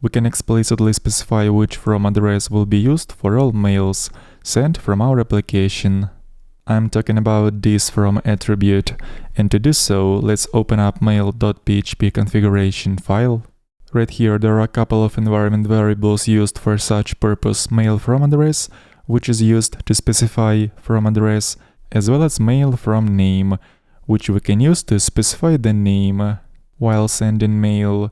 we can explicitly specify which from address will be used for all mails sent from our application. I'm talking about this from attribute, and to do so, let's open up mail.php configuration file. Right here there are a couple of environment variables used for such purpose: mail from address, which is used to specify from address, as well as mail from name, which we can use to specify the name while sending mail.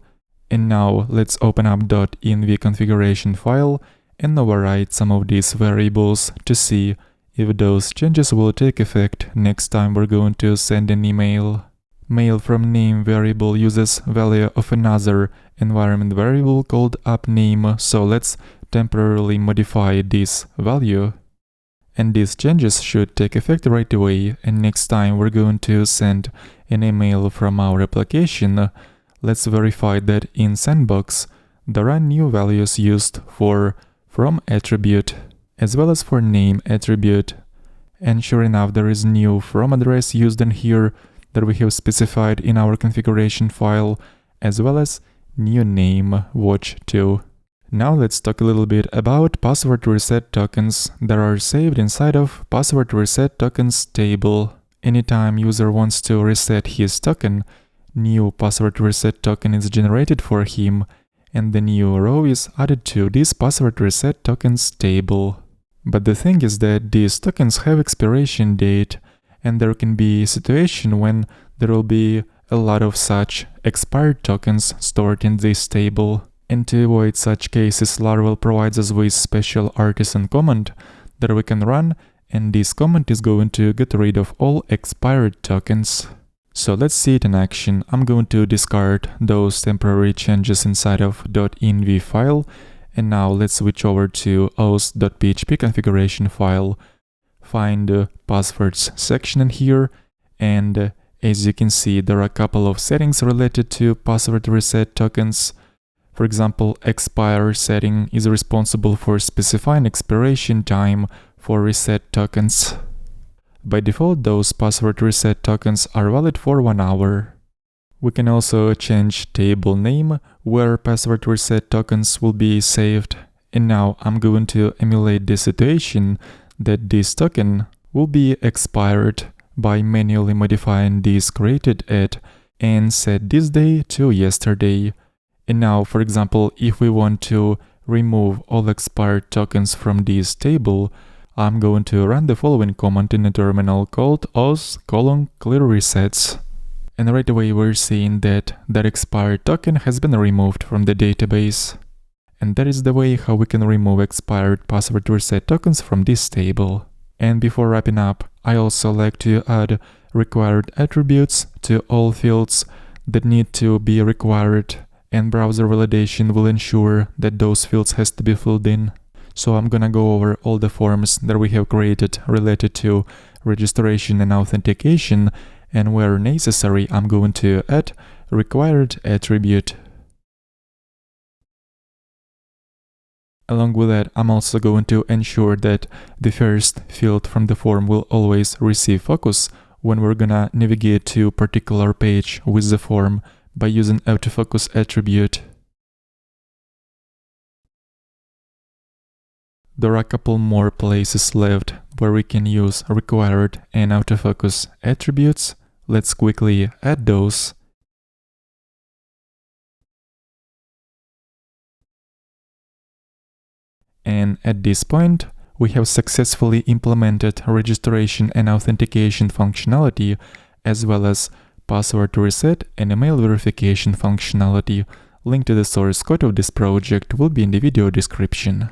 And now let's open up .env configuration file and override some of these variables to see if those changes will take effect next time we're going to send an email. Mail from name variable uses value of another environment variable called appName, so let's temporarily modify this value. And these changes should take effect right away, and next time we're going to send an email from our application, let's verify that in Sandbox there are new values used for from attribute as well as for name attribute. And sure enough, there is new from address used in here that we have specified in our configuration file, as well as new name watch too. Now let's talk a little bit about password reset tokens that are saved inside of password reset tokens table. Anytime user wants to reset his token, new password reset token is generated for him, and the new row is added to this password reset tokens table. But the thing is that these tokens have expiration date, and there can be a situation when there will be a lot of such expired tokens stored in this table. And to avoid such cases, Laravel provides us with special artisan command that we can run, and this command is going to get rid of all expired tokens. So let's see it in action. I'm going to discard those temporary changes inside of .env file, and now let's switch over to auth.php configuration file, find the passwords section in here, and as you can see, there are a couple of settings related to password reset tokens. For example, expire setting is responsible for specifying expiration time for reset tokens. By default, those password reset tokens are valid for 1 hour. We can also change table name where password reset tokens will be saved. And now I'm going to emulate the situation that this token will be expired by manually modifying this created at and set this day to yesterday. And now, for example, if we want to remove all expired tokens from this table, I'm going to run the following command in a terminal called auth:\clear resets. And right away we're seeing that that expired token has been removed from the database. And that is the way how we can remove expired password reset tokens from this table. And before wrapping up, I also like to add required attributes to all fields that need to be required, and browser validation will ensure that those fields has to be filled in. So I'm gonna go over all the forms that we have created related to registration and authentication, and where necessary I'm going to add required attribute. Along with that, I'm also going to ensure that the first field from the form will always receive focus when we're gonna navigate to a particular page with the form by using autofocus attribute. There are a couple more places left where we can use required and autofocus attributes. Let's quickly add those. And at this point, we have successfully implemented registration and authentication functionality, as well as password reset and email verification functionality. Link to the source code of this project will be in the video description.